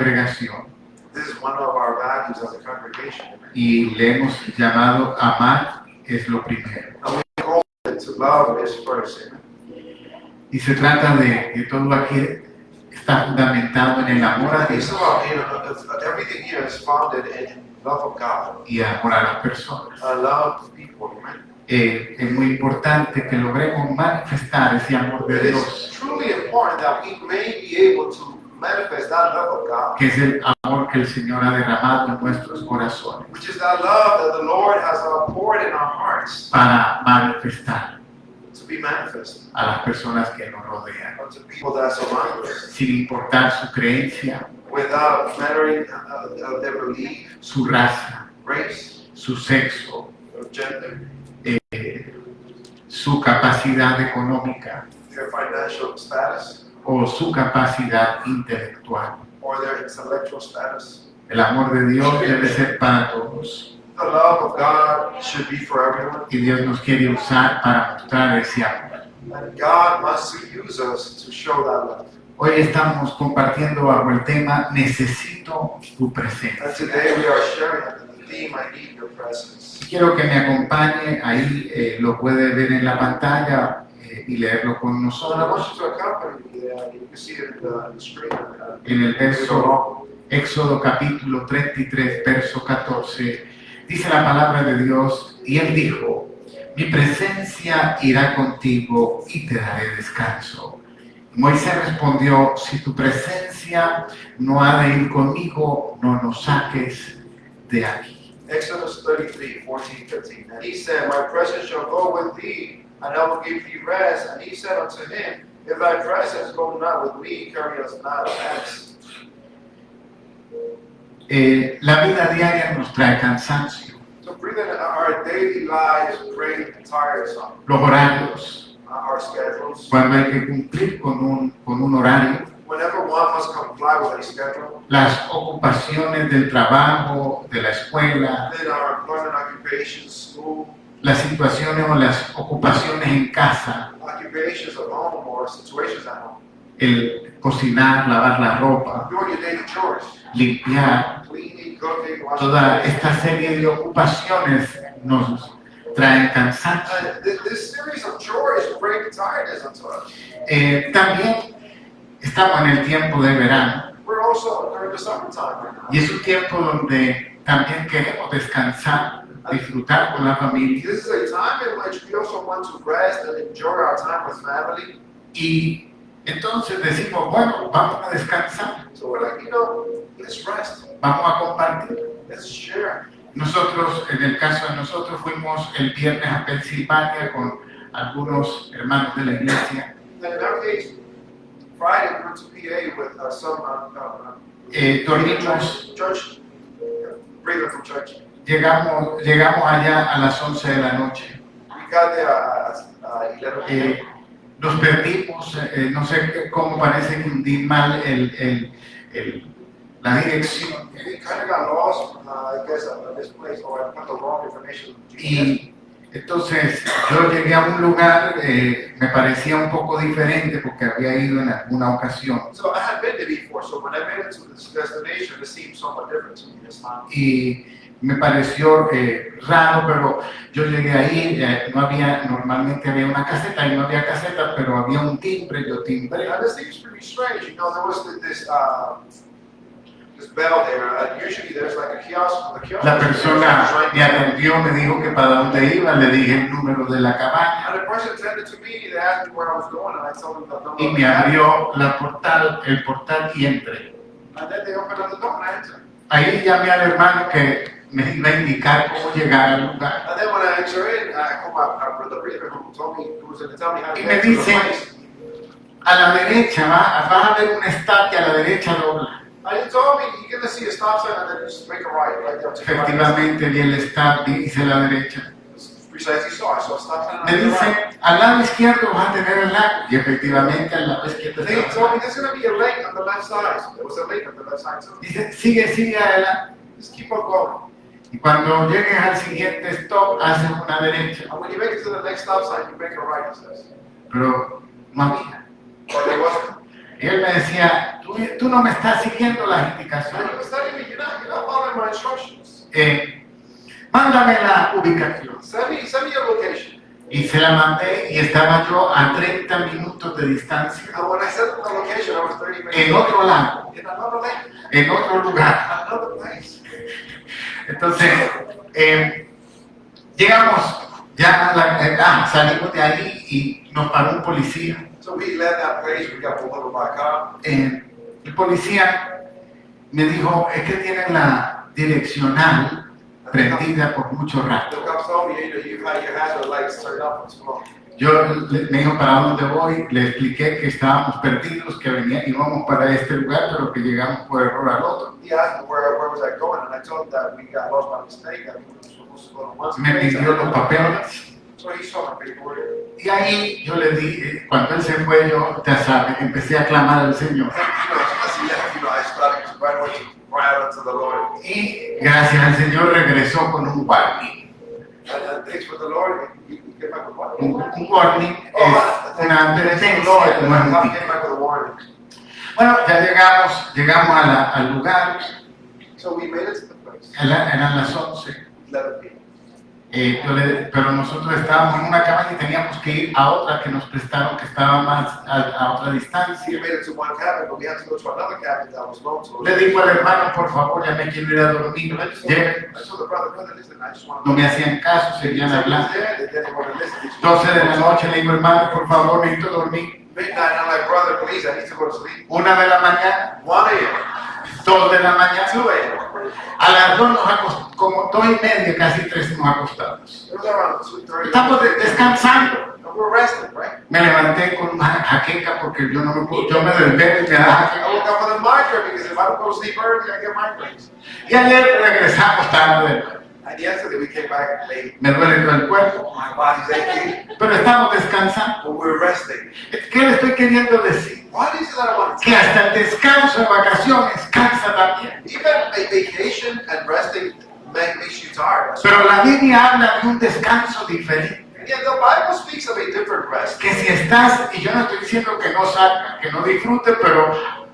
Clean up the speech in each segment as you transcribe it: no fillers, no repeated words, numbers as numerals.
congregación. This is one of our values as a congregation. Y le hemos llamado amar es lo primero. And we call it to love is first. Amen. Y se trata de que todo aquí está fundamentado en el amor a It's Dios about, everything here is founded in love of God. y amor a las personas. Love of people. Amen. Es muy importante que logremos manifestar ese amor de It Dios, is truly important that we may be able to manifest that love of God, que es el amor que el Señor ha derramado en nuestros corazones which is that love that the Lord has poured in our hearts para manifestar to be manifested a las personas que nos rodean, unto people that surround us, sin importar su creencia, without mattering their belief, su raza, race, su sexo, or gender, su capacidad económica their financial status, o su capacidad intelectual. or their intellectual status. El amor de Dios debe ser para todos The love of God should be for everyone, y Dios nos quiere usar para mostrar ese amor. and God wants to use us to show that love. Hoy estamos compartiendo bajo el tema Necesito tu And presencia. today we are sharing the theme, I need your presence. Quiero que me acompañe, ahí lo puede ver en la pantalla y leerlo con So I nosotros. want you to accompany me there. You can see it in the screen. En el verso Éxodo capítulo 33, verso 14, dice la palabra de Dios, y él dijo, mi presencia irá contigo y te daré descanso. Moisés respondió, si tu presencia no ha de ir conmigo, no nos saques de aquí. Exodus 33, 14, 15. And he said, my presence shall go with thee, and I will give thee rest. And he said unto him, if thy presence go not with me, carry us not hence. La vida diaria nos trae cansancio, So breathing our daily lives bring tiresome. los horarios, Our schedules. cuando hay que cumplir con un horario, Whenever one must comply with a schedule, las ocupaciones del trabajo, de la escuela, then our employment, occupations, school, las situaciones o las ocupaciones en casa, occupations at home, or situations at home. el cocinar, lavar la ropa, Doing your daily chores, limpiar, cleaning, cooking, washing. toda esta serie de ocupaciones nos traen cansancio. This series of chores bring tiredness unto us. También estamos en el tiempo de verano We're also during the summertime right now. y es un tiempo donde también queremos descansar, disfrutar con la familia This is a time in which we also want to rest and enjoy our time with family. y entonces decimos, bueno, vamos a descansar, So we're like, let's rest, vamos a compartir. let's share. Nosotros, en el caso de nosotros, fuimos el viernes a Pensilvania con algunos hermanos de la iglesia. And in our case, Friday we went to PA with some Dormimos, church, brethren from church. llegamos allá a las 11 de la noche. We got there at 11 Eh, p.m. nos perdimos, no sé cómo parece que hundí mal la dirección. We kind of got lost, I guess, at this place, or I put the wrong information. Y entonces yo llegué a un lugar, me parecía un poco diferente porque había ido en alguna ocasión. So I had been there before, so when I made it to this destination, it seemed somewhat different to me this time. Y me pareció raro, pero yo llegué ahí, normalmente había una caseta y no había caseta, pero había un timbre, yo timbré. And this seems pretty strange, there was this bell there. Usually there's like a kiosk. The kiosk La persona me atendió, me dijo que para dónde iba, le dije el número de la cabaña And the person attended to me, they asked me where I was going, and I told them the number y of me the cabin. abrió el portal y entré. And then they opened up the door and I entered. Ahí llamé al hermano que me iba a indicar cómo llegar al lugar. And then when I entered in, I called my brother Peter, who told me, who was going to tell me how to Y get me to the dice, place. a la derecha, vas a ver un stop y a la derecha dobla. And he told me, you're going to see a stop sign and then just make a right right there to the right. Efectivamente vi el stop y hice la derecha. Precisely so. I saw a stop sign Me on the dice, right. al lado izquierdo vas a tener el lago. Y efectivamente al lado izquierdo They estaba el told me lago. there's going to be a lake on the left side. So there was a lake on the left side too. Dice, sigue adelante. Just keep on going. Y cuando llegues al siguiente stop, haces una derecha. And when you make it to the next stop sign, you make a right, it says. Pero no había. But there wasn't. Y él me decía, tú no me estás siguiendo las And he indicaciones. was telling me, you're not following my instructions. Mándame la ubicación. Send me your location. Y se la mandé y estaba yo a 30 minutos de distancia, And when I sent him the location, I was 30 minutes en otro lado, in another lane, en otro lugar. another place. Entonces, llegamos, salimos de ahí y nos paró un policía. So we left that place, we got pulled over by a cop. El policía me dijo, es que tienen la direccional prendida por mucho The rato. cops told me, you had your hazard lights turned up and slow. Me dijo para dónde voy, le expliqué que estábamos perdidos, que íbamos para este lugar, pero que llegamos por error al otro. He asked me where was I going, and I told him that we got lost by mistake, that we were supposed to go to one Me place. pidió los papeles. So he saw my paperwork. Y ahí yo le di, cuando él se fue, yo, ya sabes, empecé a clamar al Señor. As he left, I started to right away to cry out unto the Lord. Y gracias al Señor regresó con un warning. And thanks for the Lord, he came back with what? Un warning es una Thanks to the advertencia, Lord, como es un God ticket. came back with a warning. Bueno, ya llegamos al lugar, So we made it to the place. eran las 11, 11 people. pero nosotros estábamos en una cabaña y teníamos que ir a otra que nos prestaron, que estaba más a otra We distancia. made it to one cabin, but we had to go to another cabin that was low. So Le digo al hermano, por favor, ya me quiero ir a dormir. Lleven. I told the brother, listen, I just want No me hacían caso, seguían hablando. They didn't want to listen. 12 de la noche le digo, hermano, por favor, necesito dormir. Midnight, I'm like, brother, please, I need to go to sleep. 1 de la mañana, 1 a.m., 2 de la mañana, 2 a.m. a las 2 nos acostamos, como 2:30, casi 3 nos acostamos. It was around 2:30. Estamos descansando. And we're resting, right? Me levanté con una jaqueca porque yo no me puedo, yo me desvelo y me da I jaqueca. woke up with a migraine because if I don't go to sleep early, I get migraines. Y ayer regresamos tarde. And yesterday we came back late. Me duele todo el cuerpo, My body's aching, pero estamos descansando. but we're resting. ¿Qué le estoy queriendo decir? What is it that I want to Que hasta el descanso de vacaciones cansa también. Even a vacation and resting makes you tired. Pero la Biblia habla de un descanso diferente. And yet the Bible speaks of a different rest. Que si estás, y yo no estoy diciendo que no salga, que no disfrute, pero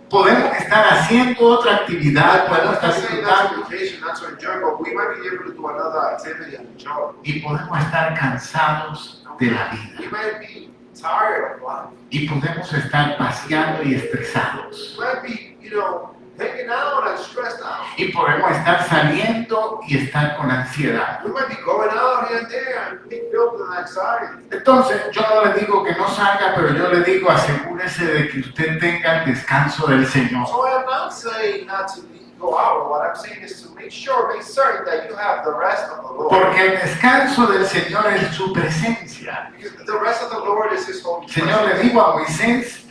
podemos estar haciendo otra actividad, I'm podemos not estar saying that's disfrutando vacation, not to enjoy, but we might be able to do another activity and enjoy. y podemos estar cansados de la vida. We might be tired of life. Y podemos estar paseando y estresados. We might be, hanging out and stressed out. Y podemos estar saliendo y estar con ansiedad. We might be going out here and there and be filled with anxiety. Entonces, yo no le digo que no salga, pero yo le digo asegúrese de que usted tenga el descanso del Señor. So I'm not saying not to go out. What I'm saying is to make certain that you have the rest of the Lord. Porque el descanso del Señor es su presencia. Because the rest of the Lord is His holy El Señor le presence. dijo a Moisés,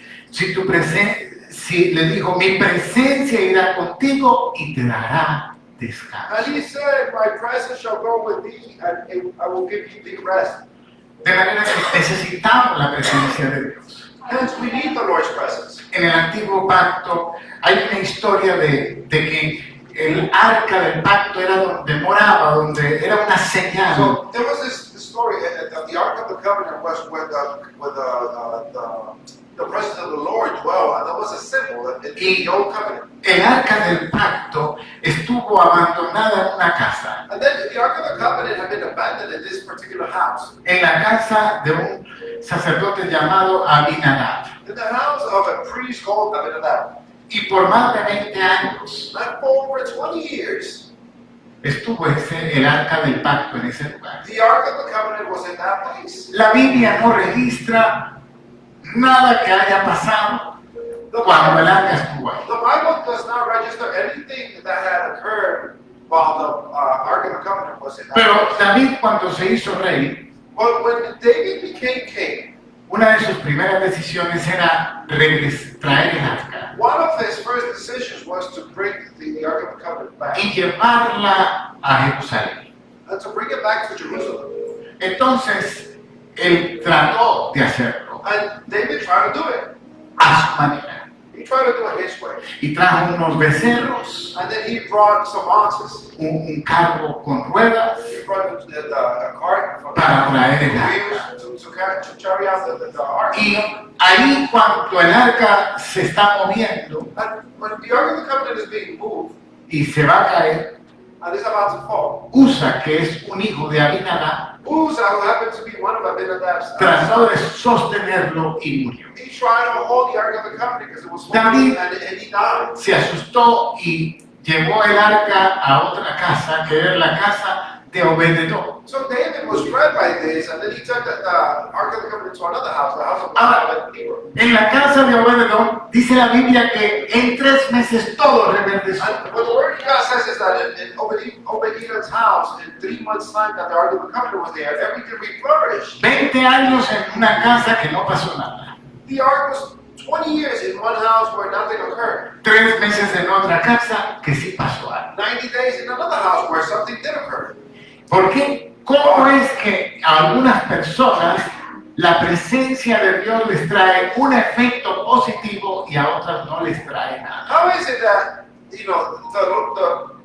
si le dijo, mi presencia irá contigo y te dará descanso. And He said, my presence shall go with thee, and I will give you the rest. De manera que necesitamos la presencia de Dios. Hence, we need the Lord's presence. En el antiguo pacto hay una historia de que el arca del pacto era donde moraba, donde era una señal. So there was this story that the Ark of the Covenant was where the presence of the Lord dwelled, and that was a symbol in the Old Covenant. El arca del pacto estuvo abandonada en una casa, And then the Ark of the Covenant had been abandoned in this particular house, en la casa de un sacerdote llamado Abinadab. in the house of a priest called Abinadab. Y por más de 20 años And for over 20 years, estuvo el arca del pacto en ese lugar. the Ark of the Covenant was in that place. La Biblia no registra nada que haya pasado cuando el arca estuvo ahí. The Bible does not register anything that had occurred while the Ark of the Covenant was in that Pero place. David, cuando se hizo rey, But when David became king, una de sus primeras decisiones era traer el arca one of his first decisions was to bring the Ark of the Covenant back y llevarla a Jerusalén. and to bring it back to Jerusalem. Entonces, él trató de hacerlo And David tried to do it a su manera. He tried to do it his way. y trajo unos becerros, And then he brought some oxes. un carro con ruedas He brought a cart from para traer el the arca. wheels to carry out the ark. Y ahí cuando el arca se está moviendo And when the Ark of the Covenant is being moved y se va a caer, and is about to fall, Usa, que es un hijo de Abinadab, Uzzah, who happens to be one of Abinadab's trató de sostenerlo y murió. he tried to hold the Ark of the Covenant because it was David- falling and he died. Se asustó y llevó el arca a otra casa, que era la casa de Obededom. So David was read by this, and then he took the Ark of the Covenant to another house, the house of Ah. Obed-Edom. En la casa de Obededom dice la Biblia que en 3 meses todo reverdeció. And what the word of God says is that in Obed-Edom's house, in 3 months' time that the Ark of the Covenant was there, everything reflourished. 20 años en una casa que no pasó nada. The Ark was 20 years in one house where nothing occurred. 3 meses en otra casa que sí pasó algo. 90 days in another house where something did occur. ¿Por qué? ¿Cómo es que a algunas personas la presencia de Dios les trae un efecto positivo y a otras no les trae nada? How is it that, you know,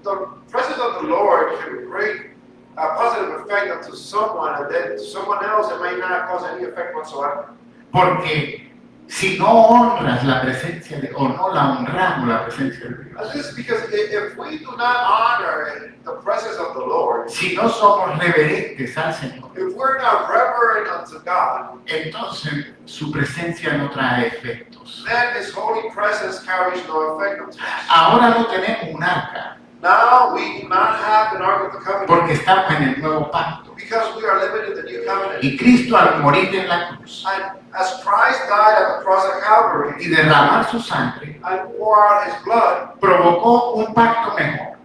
the presence of the Lord can bring a positive effect onto someone, and then to someone else it may not cause any effect whatsoever? Porque si no honras la presencia de, o no la honramos la presencia de Dios, And this is because if we do not honor the presence of the Lord, si no somos reverentes al Señor, if we're not reverent unto God, entonces su presencia no trae efectos. then His holy presence carries no effect unto us. Ahora no tenemos un arca Now we do not have an Ark of the Covenant porque estamos en el nuevo pacto. because we are living in the new covenant. Y Cristo al morir en la cruz And as Christ died at the cross of Calvary y derramar su sangre, and poured out His blood, provocó un pacto mejor.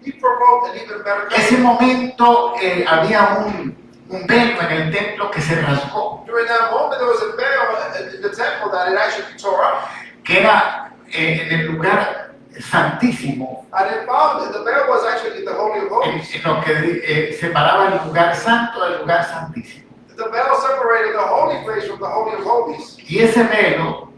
He provoked an even better Ese covenant. momento había un velo en el templo que se rasgó, During that moment, there was a veil in the temple that it actually tore up. que era en el lugar santísimo, And it found that the veil was actually in the Holy of en Holies. lo que separaba el lugar santo del lugar santísimo. The veil separated the holy place from the Holy of Holies. Y ese velo,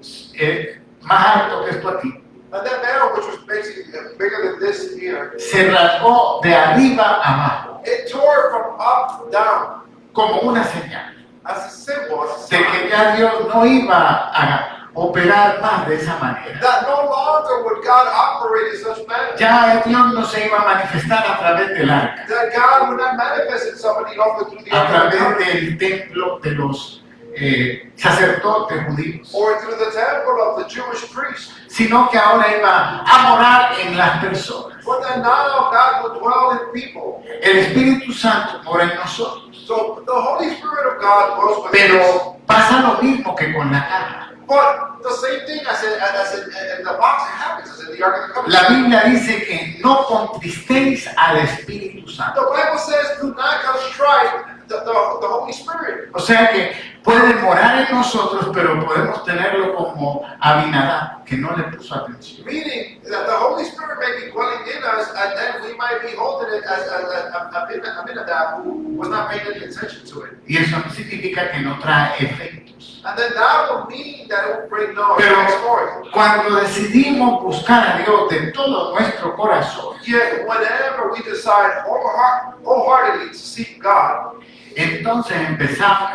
más alto que esto aquí, And that veil, which was basically bigger than this here, se rasgó de arriba abajo, it tore from up down como una señal as a symbol, as a de que sign ya Dios no iba a operar más de esa manera. that no longer would God operate in such manner. Ya Dios no se iba a manifestar a través del arca, That God would not manifest in somebody over through the a Ark of the través Covenant, del templo de los sacerdotes judíos, or through the temple of the Jewish priests. sino que ahora iba a morar en las personas. But then now God will dwell in people. El Espíritu Santo mora en nosotros, So the Holy Spirit of God dwells within us. pero pasa lo mismo que con la carga. But the same thing as in the box, it happens as in the Ark of the Covenant. La Biblia dice que no contristéis al Espíritu Santo. The Bible says, do not contrite the Holy Spirit. O sea que puede morar en nosotros, pero podemos tenerlo como Abinadab, que no le puso atención. Meaning that the Holy Spirit may be dwelling in us, and then we might be holding it as Abinadab, who was not paying any attention to it. Y eso no significa que no trae efectos. And then that will mean that it will bring no Pero effects for it. cuando decidimos buscar a Dios de todo nuestro corazón, Yet, whenever we decide wholeheartedly to seek God, entonces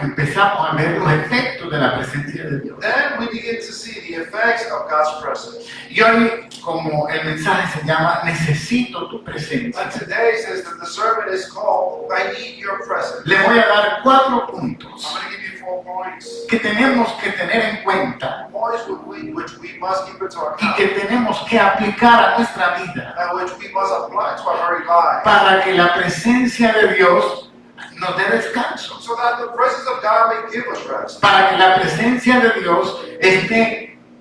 empezamos a ver los efectos de la presencia de Dios. then we begin to see the effects of God's presence. Y hoy, como el mensaje se llama Necesito tu presencia, And today says that the sermon is called, I Need Your Presence. le voy a dar 4 I'm puntos going to give you 4 points. que tenemos que tener en cuenta Points which we must keep into our y account, que tenemos que aplicar a nuestra vida and which we must apply to our very lives, para que la presencia de Dios nos dé descanso, so that the presence of God may give us rest. para que la presencia de Dios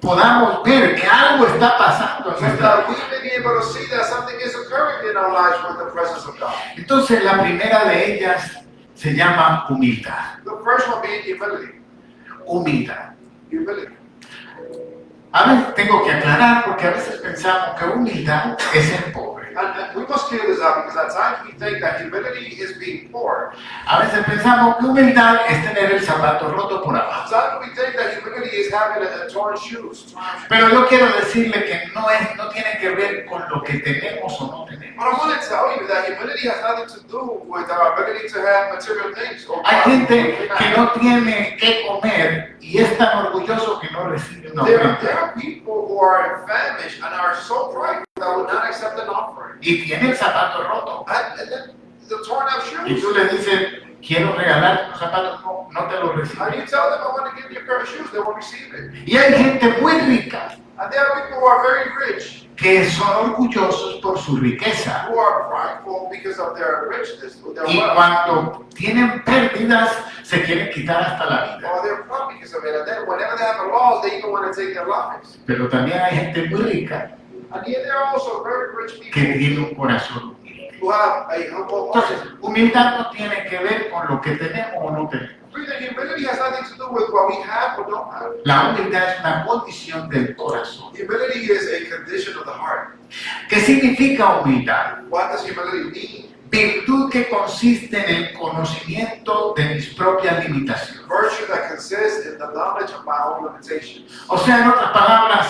podamos ver que algo está pasando en So nuestra that vida. we may be able to see that something is occurring in our lives with the presence of God. Entonces la primera de ellas se llama humildad. The first one being humility. Humildad. Humility. A veces tengo que aclarar porque a veces pensamos que humildad es ser pobre. And we must clear this up because at times we think that humility is being poor. A veces pensamos que humildad es tener el zapato roto por At abajo. times we think that humility is having a torn shoes. Pero yo quiero decirle que no tiene que ver con lo que tenemos o no tenemos. But I want to tell you that humility has nothing to do with our ability to have material things. Or Hay gente que no tiene que comer y es tan orgulloso que no recibe una There ofrenda. are people who are famished and are so prideful that would not accept an offering. Y tiene el zapato roto. And then the torn out Y shoes. tú le dices, quiero regalar unos zapatos, no te los And recibe. you tell them, I want to give you a pair of shoes, they won't receive it. Y hay gente muy rica And there are people who are very rich, que son orgullosos por su riqueza. who are prideful because of their richness, or their Y wealth, cuando tienen pérdidas, se quieren quitar hasta la vida. or they're proud because of it. And then whenever they have a loss, they even want to take their lives. Pero también hay gente muy rica And yet there are also very rich que people tiene un corazón humilde. who have a humble Entonces, heart. humildad no tiene que ver con lo que tenemos o no tenemos. Really, humility has nothing to do with what we have or don't have. La humildad es una condición del corazón. Humility is a condition of the heart. ¿Qué significa humildad? What does humility mean? Virtud que consiste en el conocimiento de mis propias limitaciones. Virtue that consists in the knowledge of my own limitations. O sea, en otras palabras,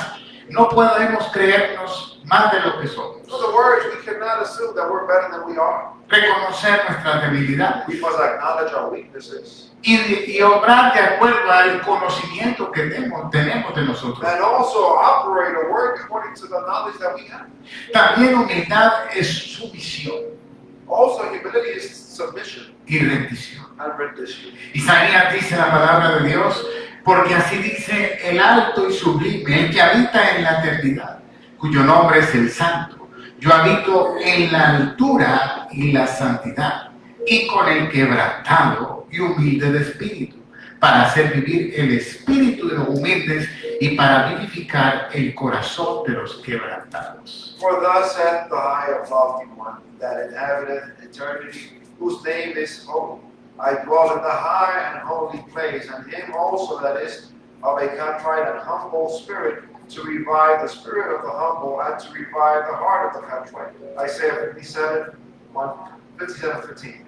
no podemos creernos más de lo que somos. In other words, we cannot assume that we're better than we are. Reconocer nuestras debilidades We must acknowledge our weaknesses y obrar de acuerdo al conocimiento que tenemos de nosotros. and also operate or work according to the knowledge that we have. También humildad es sumisión Also, humility is submission y rendición. and rendition. Isaías dice la palabra de Dios, porque así dice el alto y sublime, el que habita en la eternidad, cuyo nombre es el Santo. Yo habito en la altura y la santidad, y con el quebrantado y humilde de espíritu, para hacer vivir el espíritu de los humildes y para vivificar el corazón de los quebrantados. For thus saith the high and lofty one that inhabiteth eternity, whose name is holy. I dwell in the high and holy place, and him also that is of a contrite and humble spirit, to revive the spirit of the humble and to revive the heart of the contrite. Isaiah 57:15.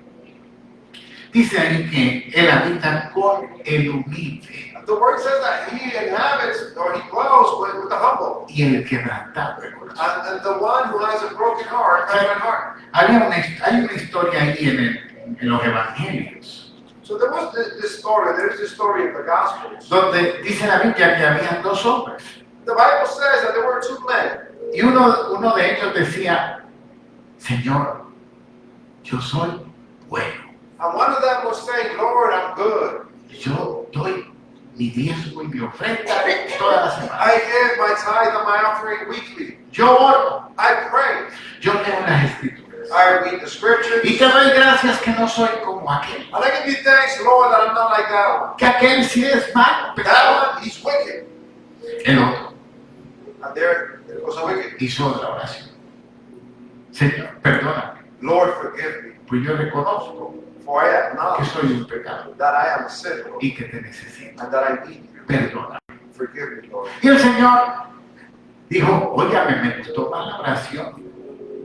Dice ahí que él habita con el humilde The word says that he inhabits or he dwells with the humble, y el quebrantado de corazón. and the one who has a broken heart, contrite heart. Hay una historia ahí en los evangelios, So there was this story. There's this story in the Gospels. donde dice la Biblia que habían dos hombres. The Bible says that there were two men. Y uno de ellos decía, Señor, yo soy bueno. And one of them was saying, Lord, I'm good. Yo doy mi diezmo y mi ofrenda toda la semana. I give my tithe and my offering weekly. Yo oro, I pray. yo leo las escrituras. I read the scriptures. Y te doy gracias que no soy como aquel. And I give you thanks, Lord, that I'm not like that one. Que aquel sí es malo, pecador. That one, he's wicked. El otro And there was a wicked. hizo otra oración. Señor, perdóname, Lord, forgive me, pues yo reconozco for I que acknowledge soy un pecador that I am a sinner y que te necesito. and that I need you. Perdóname. Forgive me, Lord. Y el Señor dijo, óyame, me gustó más la oración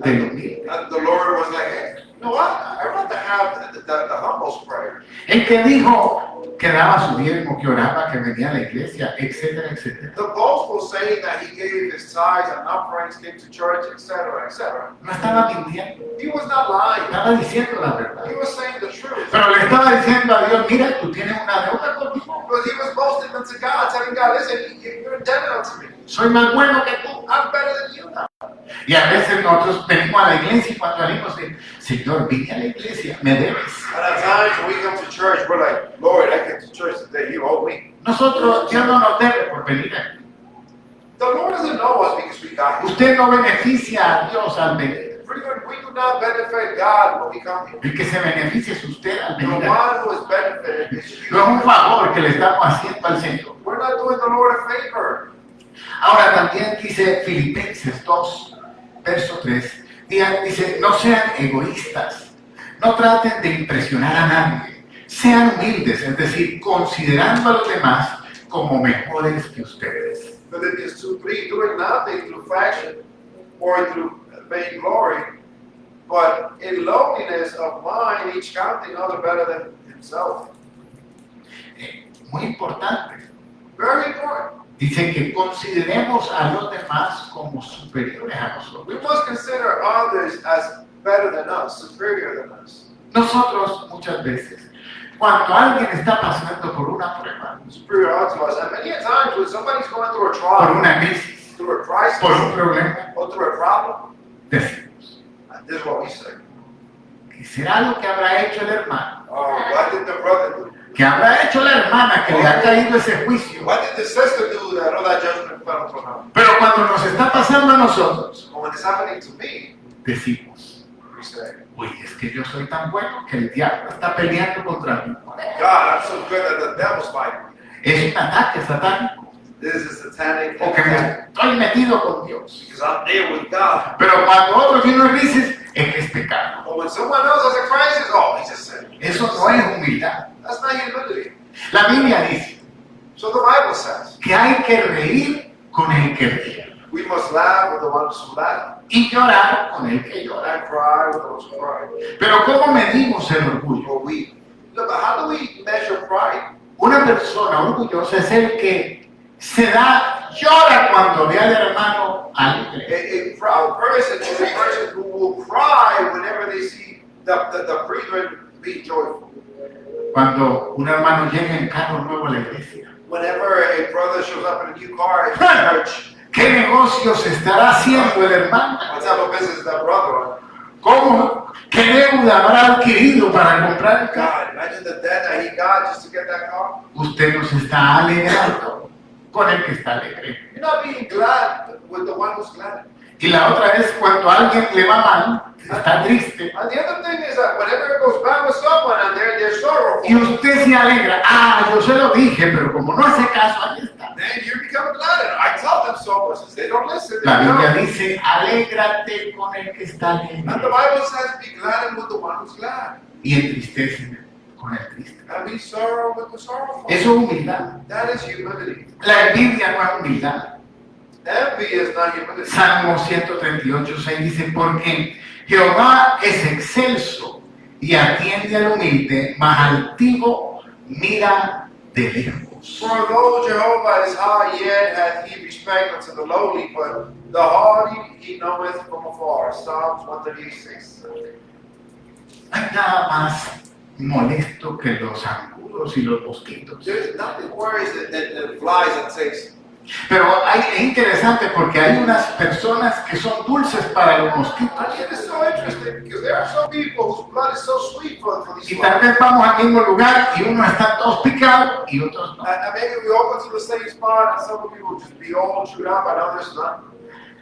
del humilde. And the Lord was like, hey, you know what? I'd rather have the humble's prayer. El que dijo que daba su diezmo, que oraba, que venía a la iglesia, etcétera, etcétera. The boastful saying that he gave his tithes and offerings, came to church, etc., etc. No estaba mintiendo, He was not lying. estaba diciendo la verdad. He was saying the truth. Pero le estaba diciendo a Dios, mira, tú tienes una deuda conmigo. But he was boasting unto God, telling God, listen, you're indebted unto me. Soy más bueno que tú. I'm better than you. Y a veces nosotros venimos a la iglesia y cuando salimos, Señor, vine a la iglesia, me debes. And at times when we come to church, we're like, Lord, I came to church today, you owe me. Nosotros, Dios no nos debe por venir aquí. The Lord doesn't know us because we got him. Usted no beneficia a Dios al venir. We do not benefit God when we come here. El que se beneficia es usted al The venir aquí. one who is benefited is you. No es un favor que le estamos haciendo al Señor. We're not doing the Lord a favor. Ahora también dice Filipenses 2, verso 3, dice, no sean egoístas, no traten de impresionar a nadie, sean humildes, es decir, considerando a los demás como mejores que ustedes. Philippians 2:3, doing nothing through fashion or through vainglory, but in lowliness of mind, each counting other better than himself. Muy importante. Very important. Dice que consideremos a los demás como superiores a nosotros. We must consider others as better than us, superior than us. Nosotros muchas veces, cuando alguien está pasando por una prueba, Superior to us. And many a times when somebody's going through a por trial, una crisis, through a crisis, por un problema, or through a problem, decimos, this is what we say. ¿qué será lo que habrá hecho el hermano? Oh, what did the brother do? ¿Qué habrá hecho la hermana que le ha caído ese juicio? What did the sister do that all that judgment fell upon her? Pero cuando nos está pasando a nosotros, But when it's happening to me, decimos, we say, uy, es que yo soy tan bueno que el diablo está peleando contra mí. God, I'm so good that the devil's fighting me. Es un ataque satánico, This is satanic o que me attack estoy metido con Dios. because I'm there with God. Pero cuando otro tiene una crisis, es que es pecado. But when someone else has a crisis, oh, he's just sinning. Eso no es humildad. That's not humility. La Biblia dice So the Bible says que hay que reír con el que ríe we must laugh with the ones who laugh y llorar con el que llora. and cry with those who cry. Pero ¿cómo medimos el orgullo? Or we. Look, how do we measure pride? Una persona orgullosa es el que llora cuando ve al hermano alegre. A proud person is a person who will cry whenever they see the brethren be joyful. Cuando un hermano llega en carro nuevo a la iglesia. Whenever a brother shows up in a new car in church, ¿Qué negocios estará haciendo el hermano? what type of business is that brother on? ¿Cómo? ¿Qué deuda habrá adquirido para comprar el carro? God, imagine the debt that he got just to get that car. Usted nos está alegrando con el que está alegre. You're not being glad with the one who's glad. Y la otra es cuando a alguien le va mal, está triste. And the other thing is that whenever it goes bad with someone and they're sorrowful, Y usted se alegra. Ah, yo se lo dije, pero como no hace caso, ahí está. then you become glad. And I tell them so, but since they don't listen, they La Biblia don't. dice, alégrate con el que está And the alegre. Bible says, be glad with the one who's glad. Y entristece con el triste. And be sorrow with the sorrowful. Eso es humildad. That is humility. La envidia no es humildad. Envy is not humility. Salmo 138:6 dice, porque Jehová es excelso y atiende al humilde, mas altivo mira de lejos. For though Jehovah is high, yet hath he respect unto the lowly, but the haughty he knoweth from afar. Psalms 136. No hay nada más molesto que los zancudos y los mosquitos. There's nothing worse than flies and ticks. Pero es interesante porque hay unas personas que son dulces para los mosquitos. And it is so interesting because there are some people whose blood is so sweet for these Y flies. tal vez vamos al mismo lugar y unos están todos picados y otros no. And maybe we all go to the same spot and some people just be all chewed up and others not.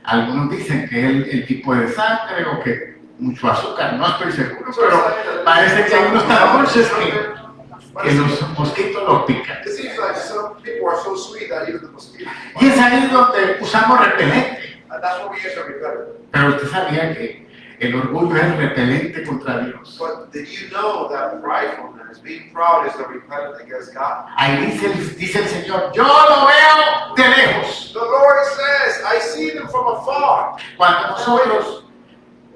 Algunos dicen que el tipo de sangre o que mucho azúcar, no estoy seguro, pero parece que hay unos tan dulces que los mosquitos los pican. It seems like some people are so sweet that even the mosquitoes. Y es ahí donde usamos repelente. And that's what we use to repel. Pero usted sabía que el orgullo es repelente contra Dios. But did you know that pridefulness, being proud, is the repellent against God? Ahí dice el Señor, yo lo veo de lejos. The Lord says, I see them from afar. Cuando nosotros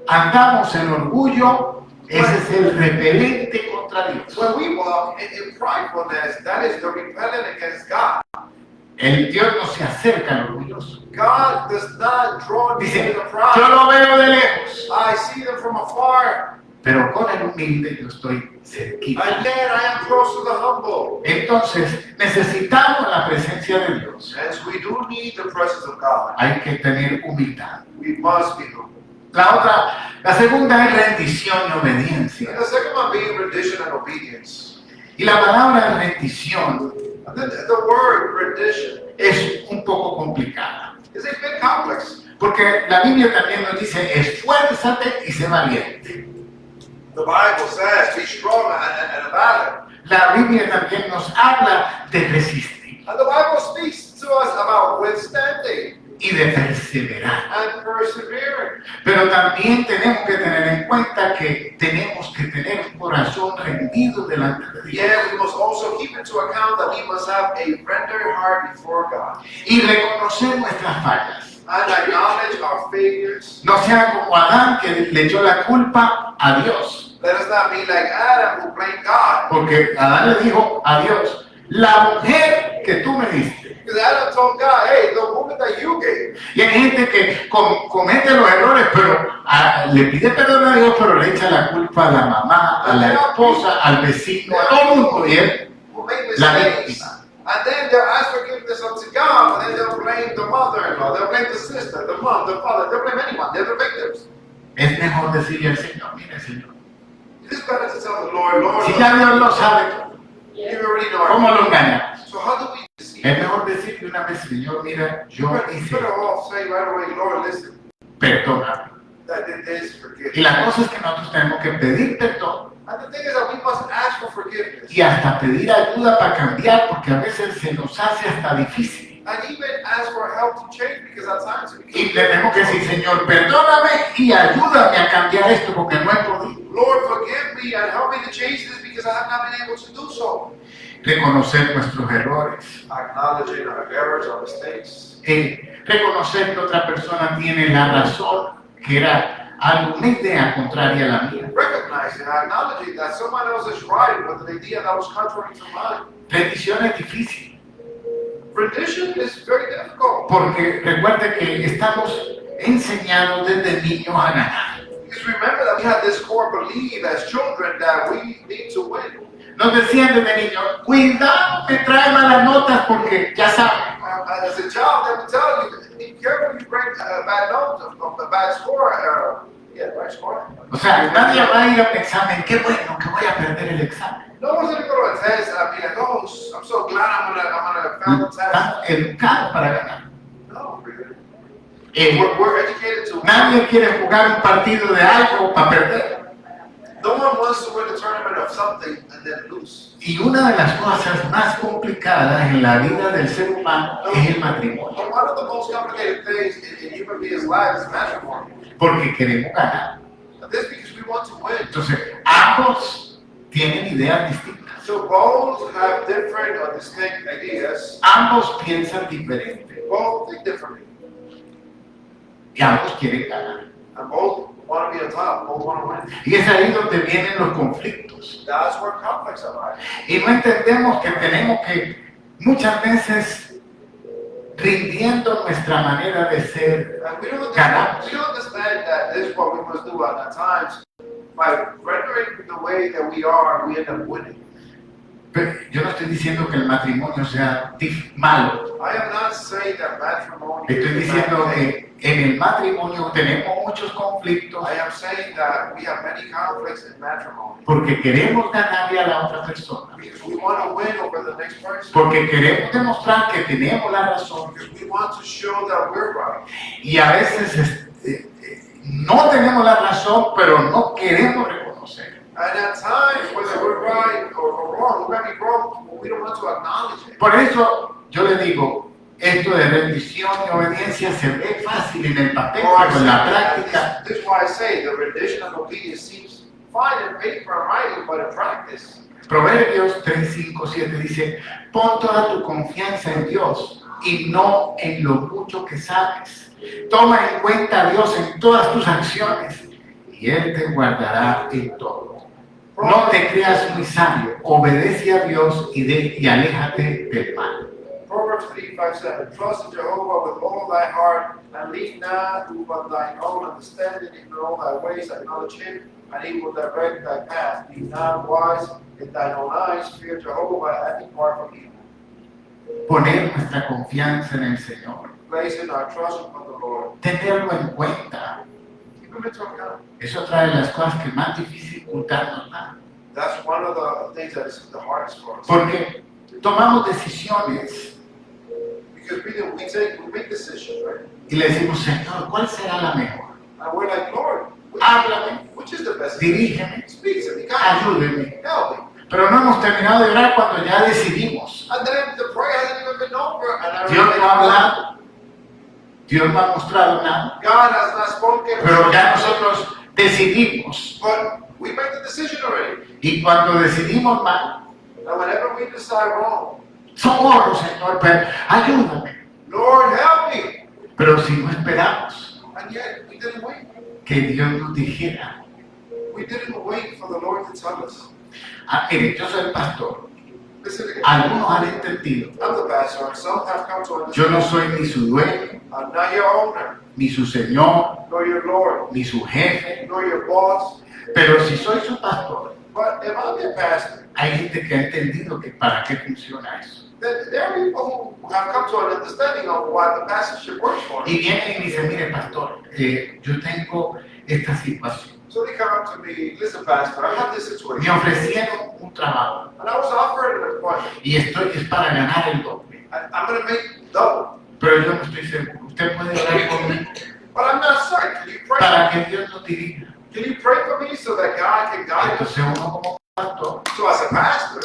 andamos en orgullo, ese es el repelente contra Dios. When we walk in pridefulness, that is the repellent against God. El Dios no se acerca al orgulloso. God does not draw near Dice, to the yo proud. lo veo de lejos, I see them from afar, pero con el humilde yo estoy cerquita. and then I am close to the humble. Entonces, necesitamos la presencia de Dios. Hence, we do need the presence of God. Hay que tener humildad. We must be humble. La segunda es rendición y obediencia. And the second one being rendition and obedience. Y la palabra rendición And then the word rendition es un poco complicada. is a bit complex. Porque la Biblia también nos dice, esfuérzate y sé valiente. The Bible says, be strong and valid. La Biblia también nos habla de resistir And the Bible speaks to us about withstanding y de perseverar. and persevering. Pero también tenemos que tener en cuenta que tenemos que tener un corazón rendido delante de Dios. Yet we must also keep into account that we must have a rendered heart before God. Y reconocer nuestras fallas. and acknowledge our failures. No sea como Adán que le echó la culpa a Dios. Let us not be like Adam who blamed God. Porque Adán le dijo a Dios, la mujer que tú me diste. Because Adam told God, hey, the woman that you gave. Y hay gente que comete los errores, pero le pide perdón a Dios, pero le echa la culpa a la mamá, a la esposa, al vecino, a todo el mundo. Y él, Who make la mistakes. víctima. And then they'll ask forgiveness unto God, but then they'll blame the mother-in-law, they'll blame the sister, the mom, the father, they'll blame anyone, they're the victims. Es mejor decirle al Señor, mire Señor, It is better to tell the Lord, Lord, si ya Dios lo sabe todo, you already know ¿cómo our lo engañamos? So how do we deceive? Es mejor decirle una vez, Señor, mira, yo You hice, better all say right away, Lord, listen, perdóname. that it is forgiveness. Y la cosa es que nosotros tenemos que pedir perdón And the thing is that we must ask for forgiveness. y hasta pedir ayuda para cambiar, porque a veces se nos hace hasta difícil. And even ask for help to change because at times it Y becomes tenemos que decir, Señor, perdóname y ayúdame a cambiar esto porque no he podido. Lord, forgive me and help me to change this because I have not been able to do so. Reconocer nuestros errores. Acknowledging our errors, our mistakes. Reconocer que otra persona tiene la razón, que era alguna idea contraria a la mía. Recognizing, acknowledging that someone else is right with an idea that was contrary to mine. Rendición es difícil, Rendition is very difficult. porque recuerde que estamos enseñados desde niños a ganar. Because remember that we have this core belief as children that we need to win. Nos decían desde niños, cuidado que trae malas notas porque ya saben. As a child, they would tell you, be careful you bring bad notes, a bad score. Right score. O sea, nadie va a ir a un examen, qué bueno que voy a perder el examen. No one's going to go to a test and be like, oh, I'm so glad I'm gonna fail the test. Están educados para ganar. No, really. Eh, We're educated to win. Nadie quiere jugar un partido de algo para perder. No one wants to win a tournament of something and then lose. Y una de las cosas más complicadas en la vida del ser humano es el matrimonio, But one of the most complicated things in human beings' lives is matrimony. porque queremos ganar. And this because we want to win. Entonces, ambos tienen ideas distintas, So both have different or distinct ideas. ambos piensan diferente Both think differently. y ambos quieren ganar. And both want to be on top. Both want to win. Y es ahí donde vienen los conflictos. That's where conflicts arise. Y no entendemos que tenemos que muchas veces rindiendo nuestra manera de ser, And we don't ganamos. understand that this is what we must do at times. By rendering the way that we are, we end up winning. Pero yo no estoy diciendo que el matrimonio sea malo. I am not saying that matrimony Estoy is a diciendo bad thing. que en el matrimonio tenemos muchos conflictos I am saying that we have many conflicts in matrimony porque queremos ganarle a la otra persona, because we want to win over the next person. porque queremos demostrar que tenemos la razón Because we want to show that we're right. y a veces no tenemos la razón, pero no queremos reconocer. And at times, whether we're right or wrong, we might be wrong, but we don't want to acknowledge it. Por eso yo le digo, esto de rendición y obediencia se ve fácil en el papel, pero en la práctica This is why I say the rendition of obedience seems fine in paper and writing, but in practice, Proverbios 3, 5, 7 dice, pon toda tu confianza en Dios y no en lo mucho que sabes. Toma en cuenta a Dios en todas tus acciones y Él te guardará en todo. No te creas muy sabio, obedece a Dios y aléjate del mal. Proverbs 3, 5, 7. Trust in Jehovah with all thy heart, and lean not to but thine own understanding. In all thy ways acknowledge him, and he will direct thy path. Be not wise in thine own eyes. Fear Jehovah and depart from evil. Poner nuestra confianza en el Señor, Placing our trust upon the Lord. tenerlo en cuenta, Keep him into account. es otra de las cosas que más dificultad nos da. That's one of the things that is the hardest for us. Porque tomamos decisiones Because we make decisions, right? y le decimos, Señor, ¿cuál será la mejor? And we're like, Lord, Háblame, which is the best? dirígeme, Speak to me, guide ayúdeme. me, help me. Pero no hemos terminado de orar cuando ya decidimos. And then the prayer hasn't even been over, and I Dios no ha hablado, Dios no ha mostrado nada, God has not spoken. pero ya nosotros decidimos. But we make the decision already. Y cuando decidimos mal, And whenever we decide wrong, socorro, Señor, pero ayúdame. Lord, help me. Pero si no esperamos And yet, we didn't wait. que Dios nos dijera, We didn't wait for the Lord to tell us. mire, yo soy el pastor. Listen again. Algunos han entendido. I'm the pastor, and some have come to understand. Yo no soy ni su dueño, I'm not your owner, ni su señor, nor your Lord, ni su jefe. nor your boss. Pero si soy su pastor, But if I'm your pastor, hay gente que ha entendido que para qué funciona eso. then there are people who have come to an understanding of why the pastorship works for Y them. vienen y me dicen, mire pastor, yo tengo esta situación. So they come up to me, listen, pastor, I have this Me situation, ofrecieron un trabajo and I was offered an appointment, y esto es para ganar el doble. and I'm going to make double. Pero yo no estoy seguro. Usted puede orar por mí But I'm not certain. Can you pray? para que Dios nos dirija. Can you pray for me so that God can guide us? Entonces uno como pastor, So as a pastor,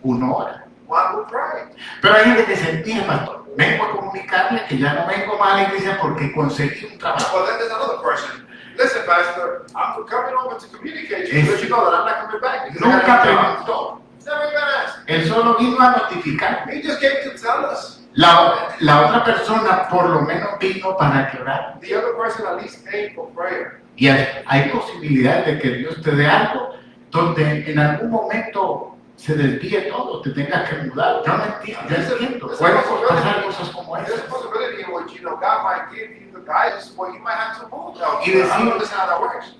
uno ora. one will pray. Pero hay gente que se mire pastor, vengo a comunicarle que ya no vengo más a la iglesia porque conseguí un trabajo. Well, then there's another person. Listen, pastor, I'm coming over to communicate to you, let you know that I'm not coming back. because I Nunca got a job. preguntó. Never even asked. Él solo vino a notificar. He just came to tell us. La otra persona por lo menos vino para que orar. The other person at least came for prayer. Y hay posibilidades de que Dios te dé algo donde en algún momento se desvíe todo, te tengas que mudar. Yo no entiendo, yo entiendo. Pueden pasar cosas como There's esas. a possibility in which, God might give you the guidance where you might have to move. Now, Y I don't decir- understand how that works.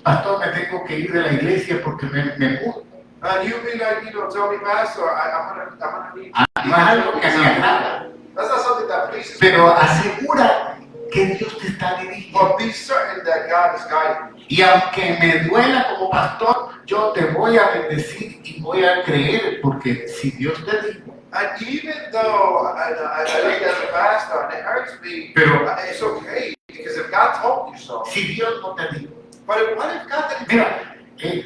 Pastor, me tengo que ir de la iglesia porque me mudo. And you be like, tell me, pastor, I'm gonna need. No es algo que me agrada, That's not something that pleases me. pero asegura que Dios te está dirigiendo. But be certain that God is guiding you. Y aunque me duela como pastor, yo te voy a bendecir y voy a creer, porque si Dios te dijo, And even though I look as a pastor and it hurts me, Pero- it's okay because if God told you so. si Dios no te dijo. But what if God didn't? Mira,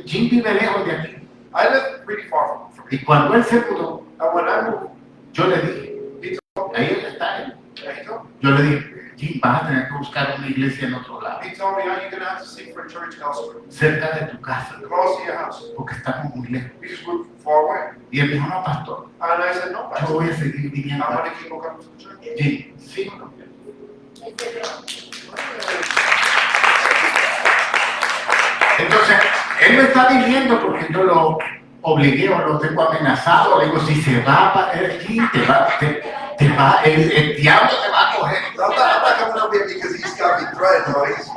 Jim vive lejos de aquí. I live pretty far from Y cuando él se mudó, and when I moved, yo le dije, he told me, ahí él está él. he told me, Yo le dije, Jim, vas a tener que buscar una iglesia en otro lado, are you gonna have to seek for a church elsewhere, cerca de tu casa, close to your house, porque estamos muy lejos. because we're far away. Y él dijo, no, pastor, And I said, no, yo pastor, voy a seguir viniendo. I'm gonna keep on coming to church. Jim, ¿sí o no? Entonces, él me está diciendo porque yo lo obligué o lo tengo amenazado. Le digo, si se va para aquí, te va, el diablo te va a coger. I'm not coming up here because he's got me threatened or he's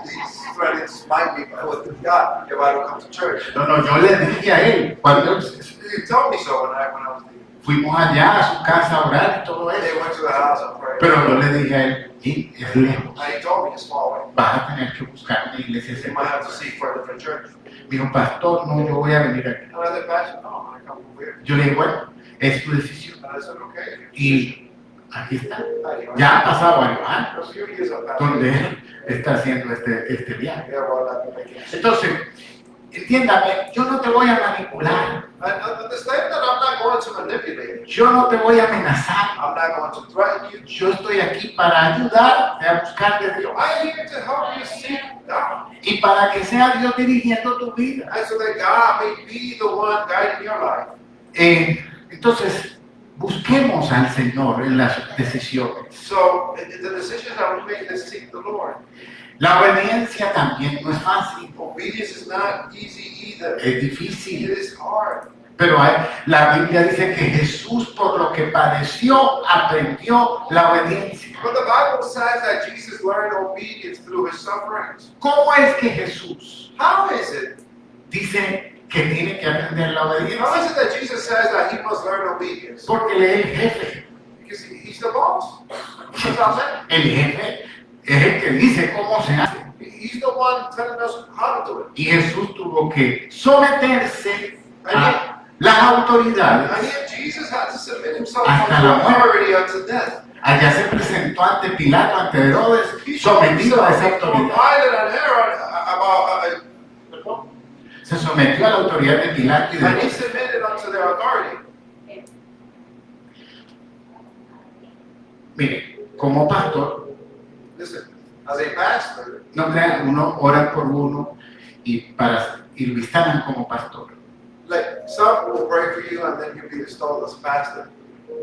threatening to smite me with God if I don't come to church. No, yo le dije a él, cuando He told me so when I was leaving. fuimos allá a su casa a orar y todo They eso. went to the house and prayed. Pero yo le dije a él, Jim, es lejos. And he told me it's far away. Vas a tener que buscar una iglesia You might have to cerca. seek for a different church. Me dijo, pastor, no, yo voy a venir aquí. And I said, pastor, no, I'm gonna come over here. Yo le dije, bueno, es tu decisión. And I said, okay. Y aquí está. Ya han pasado varios años A few years of that. donde él está haciendo este viaje. Yeah, well, I've been making. Entonces, entiéndame, yo no te voy a manipular, And understand that I'm not going to manipulate you. yo no te voy a amenazar. I'm not going to threaten you. Yo estoy aquí para ayudarte a buscar de Dios I'm here to help you seek God. y para que sea Dios dirigiendo tu vida. And so that God may be the one guiding your life. Entonces, busquemos al Señor en las decisiones. So the decision that we make is seek the Lord. La obediencia también no es fácil, Obedience is not easy either. es It difícil. is hard. Pero la Biblia dice que Jesús, por lo que padeció, aprendió la obediencia. But the Bible says that Jesus learned obedience through his sufferings. ¿Cómo es que Jesús How is it? dice que tiene que aprender la How obediencia? is it that Jesus says that he must learn obedience? Porque él es el jefe. Because he's the boss. That's what I'm saying. El jefe es el que dice cómo se hace. He's the one telling us how to do it. Y Jesús tuvo que someterse And a las autoridades. yet Jesus had to submit himself Hasta unto la muerte. authority unto death. Allá se presentó ante Pilato, ante Herodes, He showed sometido a esa himself before autoridad. Pilate and Herod about, Se sometió a la autoridad de Pilato y de and he Herodes. submitted unto their authority. Mire, como pastor, Listen, as a pastor, no crean, uno ora por uno y lo instalan como pastor. like some will pray for you and then you'll be installed as pastor.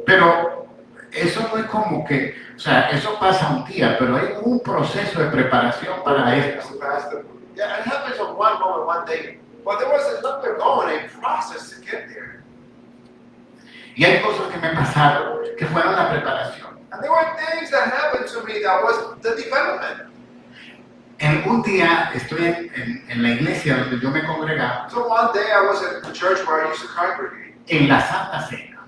Pero eso no es como que, o sea, eso pasa un día, pero hay un proceso de preparación para esto. As a pastor. Yeah, it happens on one moment, one day. But there was an undergoing a process to get there. Y hay cosas que me pasaron que fueron la preparación. And there were things that happened to me that was the development. En un día estoy en la iglesia donde yo me congregaba, So one day I was at the church where I used to congregate, en la Santa Cena.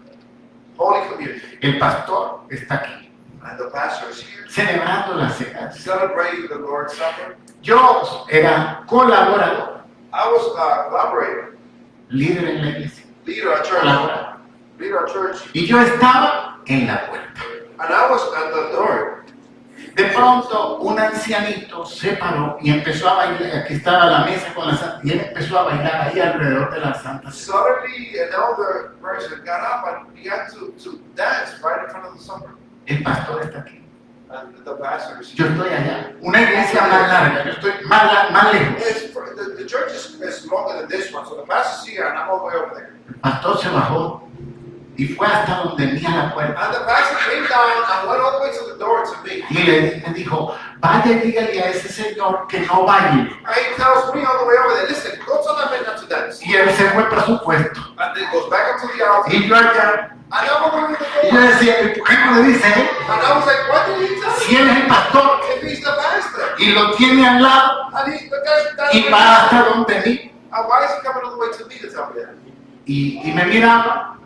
Holy Community, El pastor está aquí, and the pastor is here, celebrando la cena. celebrating the Lord's Supper. Yo era colaborador, I was a collaborator, líder en la iglesia, leader at church, colaborador. leader at church, Y yo estaba en la puerta. and I was at the door. De pronto, un ancianito se paró y empezó a bailar. Aquí estaba la mesa con la santa, y él empezó a bailar ahí alrededor de la Santa Cena. Suddenly, an elder person got up and began to dance right in front of the supper. El pastor está aquí. And the pastor is Yo here. estoy allá. Una iglesia más larga, yo estoy más lejos. The church is longer than this one, so the pastor's here and I'm all the way over there. El pastor se bajó y fue hasta donde mía la puerta. And the pastor came down and went all the way to the door to me. Y me dijo, vaya y dígale a ese señor que no baile. And he tells me all the way over there, listen, go tell that man not to dance. Y él se fue para su puesto. And then goes back up to the altar. Y yo allá. And I'm over the Y yo door. decía, ¿y por qué no le dice él? And I was like, what did he tell Si me? él es el pastor If he's the pastor. y lo tiene al lado And he's the guy y va hasta donde mí. And why is he coming all the way to me to tell me that? Y me miraba,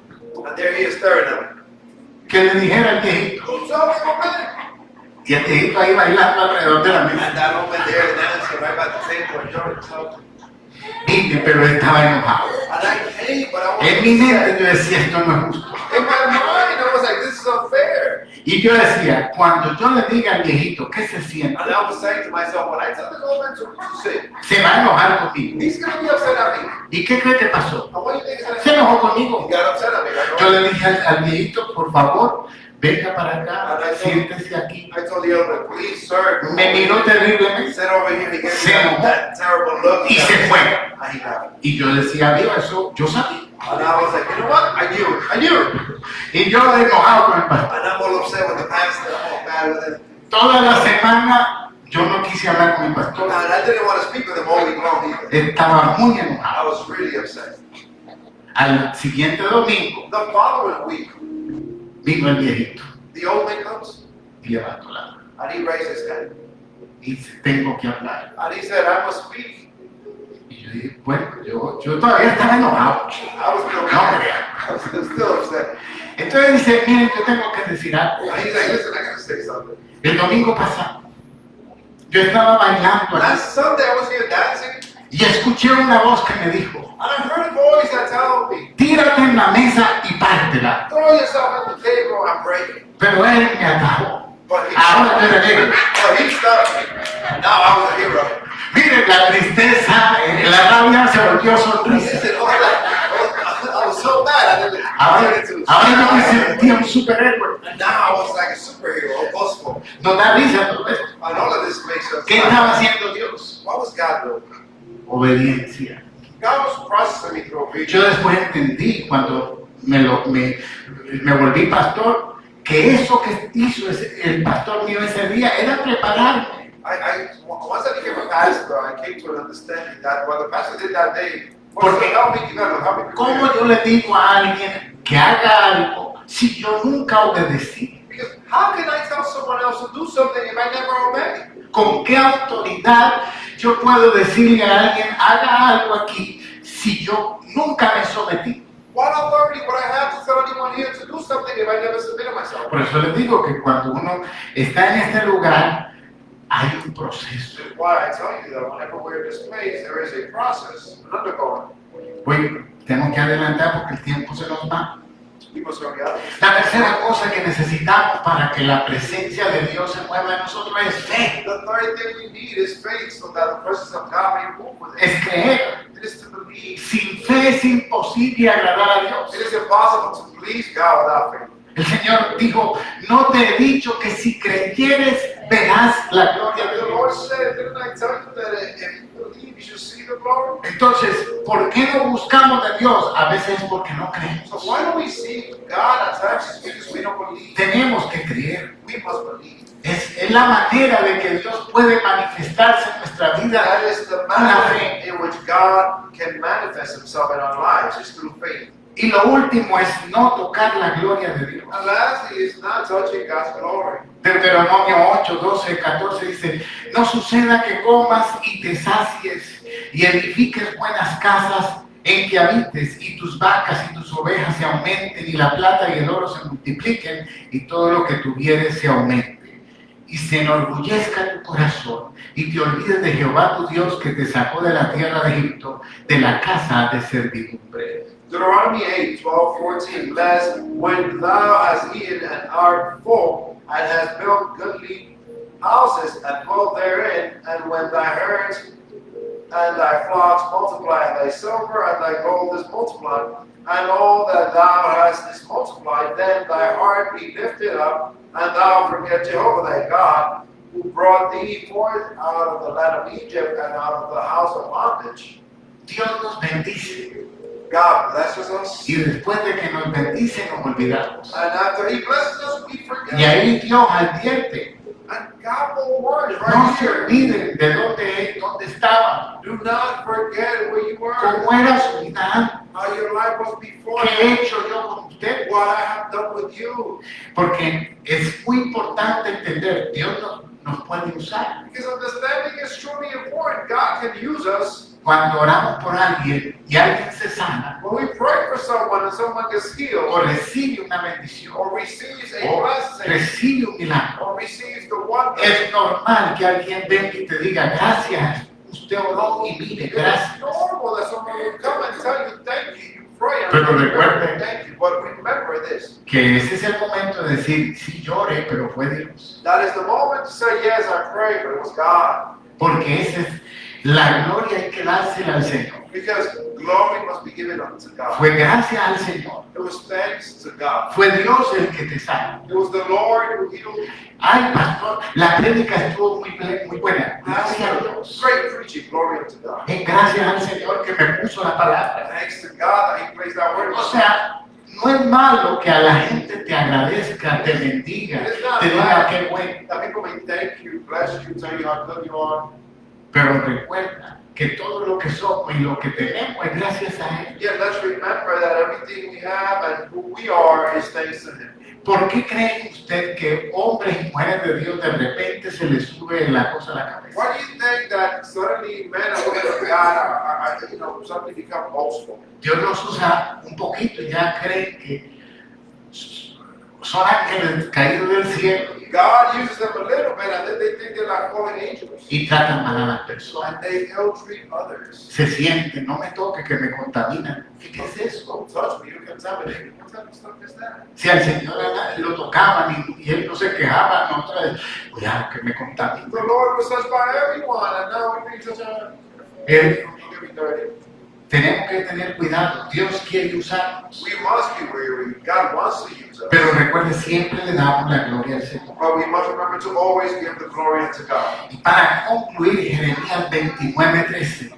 And there he is staring at me. que le dijera al viejito. Go tell me one minute. Y el viejito ahí bailando alrededor de la mesa. And that old man there dancing right by the table and you're talking. Vine, pero él estaba enojado. And I came, but I En mi mente wasn't yo decía, esto no es justo. in my mind, I was like, this is unfair. Y yo decía, cuando yo le diga al viejito qué se siente, And I was saying to myself, when I tell this old man to sit, se va a enojar conmigo. he's going to be upset at me. ¿Y qué cree que pasó? And what do you think is going to Se happen? enojó conmigo. He got upset at me, Yo right? le dije al viejito, por favor, venga para acá, siéntese aquí. I told the elder, please, sir, go Me miró terriblemente sit over here. He gave Se me enojó. that terrible look. y se fue. And he left. Y yo decía, Dios, eso yo sabía. And I was like, you know what? I knew it. I knew it. Y yo enojado con el pastor. And I'm all upset with the pastor. I'm all mad with him. Toda la semana yo no quise hablar con mi pastor. And I didn't want to speak with him all week long either. Estaba muy I enojado. was really upset. Al siguiente domingo The following week, vino el viejito the old man comes y levantó la mano. and he raised his hand. Y dice, tengo que hablar. And he said, I must speak. Y yo dije, bueno, yo todavía estaba enojado. I was still No mad. crea. I was still upset. Entonces dice, miren, yo tengo que decir algo. And he's like, listen, I gotta say something. El domingo pasado, yo estaba bailando aquí Last Sunday I was here dancing y escuché una voz que me dijo, and I heard a voice that told me, tírate en la mesa y pártela. throw yourself at the table and break it. Pero él me atajó. But he, Ahora yo era negro. but he stopped me. Now I was a hero. Miren, la tristeza, la rabia se volvió He sonrisa. said, I was so mad I didn't Ahora, turn into ahora yo me sentía un superhéroe. And now I was like a superhero, boastful. Nos da risa todo esto. And all of this makes us ¿Qué estaba haciendo Dios? What was God doing? Obediencia. God was processing me through Yo obedience. después entendí cuando me volví pastor que eso que hizo el pastor mío ese día era prepararme. Once I became a pastor, I came to an understanding that what the pastor did that day was Porque- to help me develop, help me ¿Cómo prepare. yo le digo a alguien que haga algo si yo nunca obedecí? Because how can I tell someone else to do something if I never obey? ¿Con qué autoridad yo puedo decirle a alguien haga algo aquí si yo nunca me sometí? What authority would I have to tell anyone here to do something if I never submitted myself? Por eso les digo que cuando uno está en este lugar hay un proceso. Which is why I tell you that whenever we're in this place, there is a process, an undergoing. Pues tenemos que adelantar porque el tiempo se nos va. We must hurry up. La tercera cosa que necesitamos para que la presencia de Dios se mueva en nosotros es fe, The third thing we need is faith so that the presence of God may move with it. es creer. It is to believe. Sin fe es imposible agradar a Dios. It is impossible to please God without faith. El Señor dijo, no te he dicho que si creyeres verás la gloria de The Lord Dios. said, didn't I tell you that if you believe, you should see the glory? Entonces, ¿por qué no buscamos de Dios? A veces es porque no creemos. So why don't we seek God at times? It's because we don't believe. Tenemos que creer. We must believe. Es la manera de que Dios puede manifestarse en nuestra vida. That is the manner in which God can manifest Himself in our lives, is through faith. Y lo último es no tocar la gloria de Dios. And lastly is not touching God's glory. Deuteronomio 8, 12, 14 dice, no suceda que comas y te sacies y edifiques buenas casas en que habites y tus vacas y tus ovejas se aumenten y la plata y el oro se multipliquen y todo lo que tuvieres se aumente. Y se enorgullezca tu corazón y te olvides de Jehová tu Dios que te sacó de la tierra de Egipto, de la casa de servidumbre. Deuteronomy 8, 12, 14, lest when thou hast eaten and art full, and hast built goodly houses and dwelt therein, and when thy herds and thy flocks multiply, and thy silver and thy gold is multiplied, and all that thou hast is multiplied, then thy heart be lifted up, and thou forget Jehovah thy God, who brought thee forth out of the land of Egypt and out of the house of bondage. Dios nos bendice God blesses us, y después de que nos bendice nos olvidamos. and after He blesses us, we Y forget. ahí Dios advierte, And God will warn us no right se here. olviden de dónde estaban, Do not forget where you were, cómo era su vida antes, how your life was before, qué he hecho yo con usted. what I have done with you. Porque es muy importante entender, Dios nos puede usar. Because understanding is truly important. God can use us. Cuando oramos por alguien y alguien se sana When we pray for someone and someone gets o healed, recibe una bendición or receives a o blessing, recibe un milagro, or receives the wonder, es normal que alguien venga y te diga gracias, usted oró y mire, it's gracias. normal that someone will come and tell you thank you. You pray and Pero you recuerde thank you. But remember this. Que ese es el momento de decir, sí lloré, pero fue Dios. That is the moment to say, yes, I prayed, but it was God. Porque esa es la gloria, hay que dársela al Señor. Because glory must be given unto God. Fue gracias al Señor. It was thanks to God. Fue Dios el que te sanó. It was the Lord who healed me. Ay, pastor, la prédica estuvo muy buena. Gracias a Dios. Great preaching, glory unto God. Gracias al Señor que me puso la palabra. Thanks to God that He placed that word. O sea, no es malo que a la gente te agradezca, te bendiga, te diga qué bueno. That people may thank you, bless you, tell you how good you are. Pero recuerda que todo lo que somos y lo que tenemos es gracias a Él. Yet let's remember that everything we have and who we are is thanks to Him. ¿Por qué cree usted que hombres y mujeres de Dios de repente se les sube la cosa a la cabeza? Why do you think that suddenly men and women of God are suddenly become boastful? Dios los usa un poquito y ya creen que son ángeles caídos del cielo God uses them a little bit and then they think they're like fallen angels. y tratan mal a las personas. And they ill-treat others. Se sienten, no me toque que me contaminan. ¿Qué es eso? Don't touch me, you contaminate me. What type of stuff is that? Si al Señor lo tocaban y Él no se quejaba, no otra vez, cuidado que me The contaminan. Lord was touched by everyone and now we think such a... Él, Don't get me dirty. tenemos que tener cuidado. Dios quiere usarnos. We must be weary. God wants to use us. Pero recuerde, siempre le damos la gloria al Señor. But we must remember to always give the glory unto God. Y para concluir, Jeremías 29:13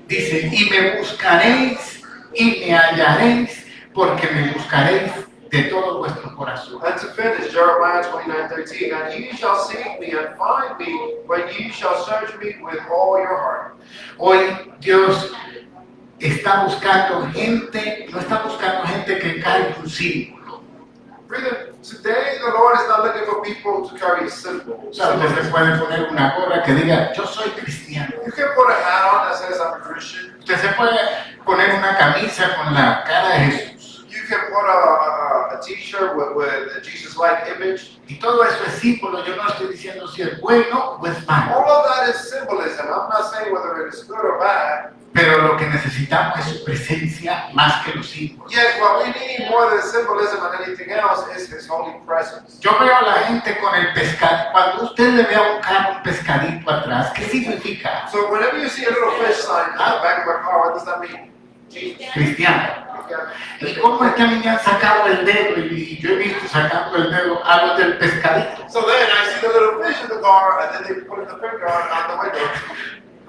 dice, y me buscaréis y me hallaréis, porque me buscaréis de todo vuestro corazón. And to finish, Jeremiah 29:13, and ye shall seek me and find me when ye shall search me with all your heart. Hoy Dios está buscando gente, no está buscando gente que cargue un símbolo. Brother, today the Lord is not looking for people to carry a symbol. O sea, usted se puede poner una gorra que diga, yo soy cristiano. You can put a hat on that says I'm a Christian. Usted se puede poner una camisa con la cara de Jesús. You can put a t-shirt with a Jesus-like image. Y todo eso es símbolo. Yo no estoy diciendo si es bueno o es malo. All of that is symbolism. I'm not saying whether it is good or bad. Pero lo que necesitamos es su presencia más que los símbolos. Yes, what we need more than symbolism and anything else is His holy presence. Yo veo a la gente con el pescado. Cuando usted le ve a un carro un pescadito atrás, ¿qué significa? So whenever you see a little fish sign on the back of a car, what does that mean? Jesus. Cristiano. ¿Y cómo es que a mí me han sacado el dedo? Y yo he visto sacando el dedo a los del pescadito. So then I see the little fish in the car, and then they put the finger on the window.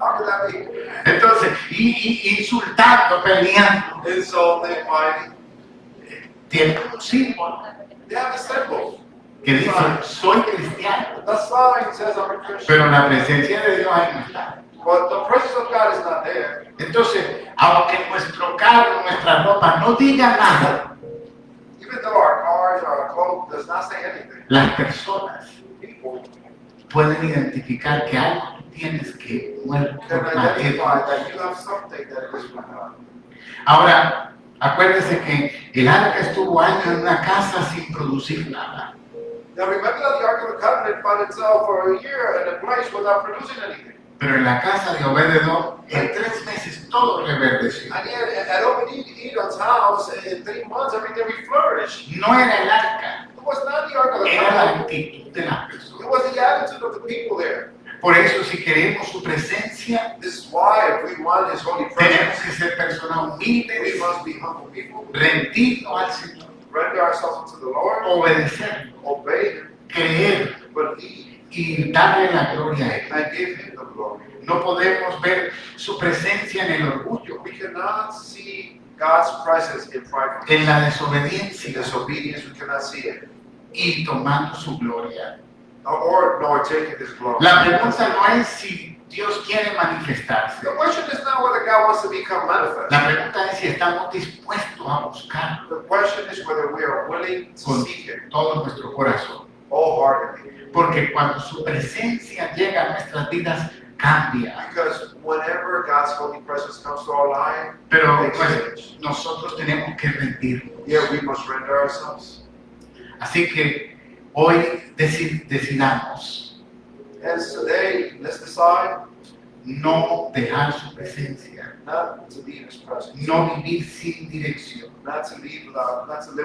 How could that be? Entonces, insultando, peleando, Insulting, fighting. tiene un símbolo They have a symbol. que dice, soy cristiano, The sign says I'm a Christian. pero la presencia de Dios ahí no está. But the presence of God is not there. Entonces, aunque nuestro carro, nuestra ropa no diga nada, Even though our cars or our clothes does not say anything, las personas people pueden identificar que algo tú tienes que muerto can por la identify tierra. that you have something that is from God. Ahora, acuérdese que el arca estuvo años en una casa sin producir nada. Now remember that the Ark of the Covenant found itself for a year in a place without producing anything. Pero en la casa de Obed-Edom, en 3 meses todo reverdeció. And yet at Obed-Edom's house, in 3 months, everything flourished. No era el arca, It was not the Ark of the era la Covenant. actitud de las It personas. was the attitude of the people there. Por eso, si queremos su presencia, This is why, if we want His holy tenemos presence, que ser personas we humildes, must be humble people, rendidos al Señor, render ourselves to the Lord, obedecerlo, obey Him, creer believe, y darle la gloria a Él. and give Him the glory. No podemos ver su presencia en el orgullo, We cannot see God's presence in pride, en la in desobediencia disobedience. We cannot see it, y tomando su gloria. nor taking His glory. La pregunta no es si Dios quiere manifestarse. The question is not whether God wants to become manifest. La pregunta es si estamos dispuestos a buscar The question is whether we are willing to con seek Him todo nuestro corazón. wholeheartedly. Porque cuando su presencia llega a nuestras vidas, cambia. Because whenever God's holy presence comes to our life, Pero pues nosotros tenemos que rendirnos. yeah, we must render ourselves. Así que hoy decidamos And today, let's decide no dejar su presencia, not to leave His presence, no vivir sin dirección. not to live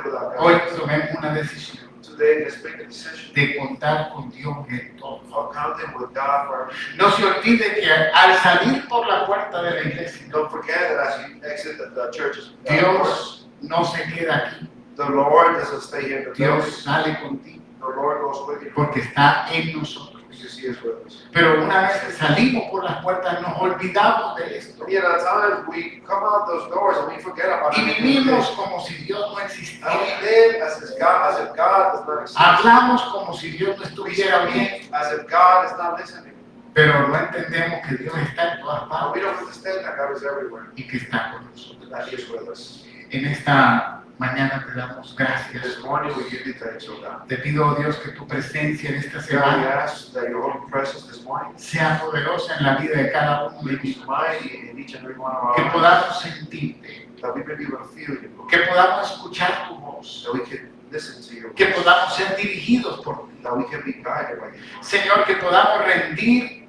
without Hoy God. tomemos una decisión Today, let's make a decision de contar con Dios en todo. of counting with God for everything. No se olvide que al salir por la puerta de la iglesia, Don't forget that as you exit the churches, Dios no se queda aquí. the Lord doesn't stay here in the Dios building. sale contigo The Lord goes with you porque está en nosotros. because He is with us. Pero una vez que salimos por las puertas nos olvidamos de esto And yet at times we come out those doors and we forget about y it. vivimos como si Dios no And existiera. we live as if God does not exist. Hablamos como si Dios no We estuviera bien, speak as if God is not listening. pero no entendemos que Dios está en todas And we partes don't understand that God is everywhere, y que está con nosotros. that He is with us. En esta mañana te damos gracias. This morning we give you thanks, O God. Te pido, oh Dios, que tu presencia en esta God, we semana ask that your holy presence this morning sea poderosa en la vida de cada uno de may be nosotros. mighty in each and every one of Que our lives. podamos sentirte, That we may be able to feel you, Lord. que podamos escuchar tu voz, That we can listen to you. que podamos ser dirigidos por ti. That we can be guided by you. Señor, que podamos rendir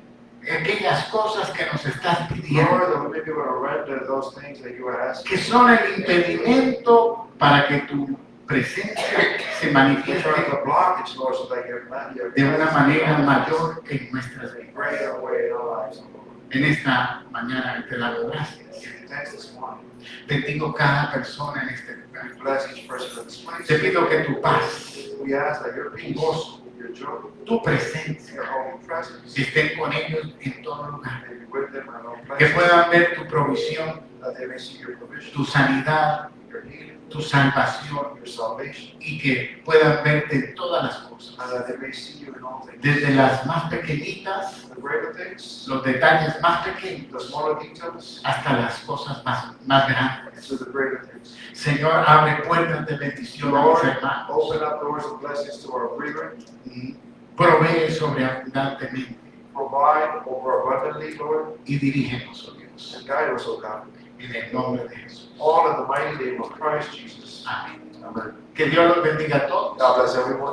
aquellas cosas que nos estás pidiendo, Lord, that we may be able to render those things that you are asking. que son el impedimento para que tu presencia se manifieste Turn the blockage, Lord, so that your de una manera mayor en nuestras vidas. greater way in our lives, Lord. En esta mañana te damos gracias. Give you thanks this morning. Bendigo cada persona en este lugar. We bless each person in this place. Te pido que tu paz, We ask that your peace, gozo, your joy, tu presencia your holy presence estén con ellos en todo lugar. may be with them in all Que places. puedan ver tu provisión, That they may see your provision, tu sanidad, your healing, tu salvación your salvation, y que puedan verte en todas las cosas. and that they may see you in all things. Desde las más pequeñitas, The greater things, los detalles más pequeños, the smaller details, hasta las cosas más grandes. to the greater things. Señor, abre puertas de bendición a mis Lord, hermanos. open up doors of blessings to our brethren. Provee sobreabundantemente Provide over abundantly, Lord, y dirígenos, oh Dios, and guide us, O God. en el nombre de Jesús. All in the mighty name of Christ Jesus. Amén. Amen. Que Dios los bendiga a todos. God bless everyone.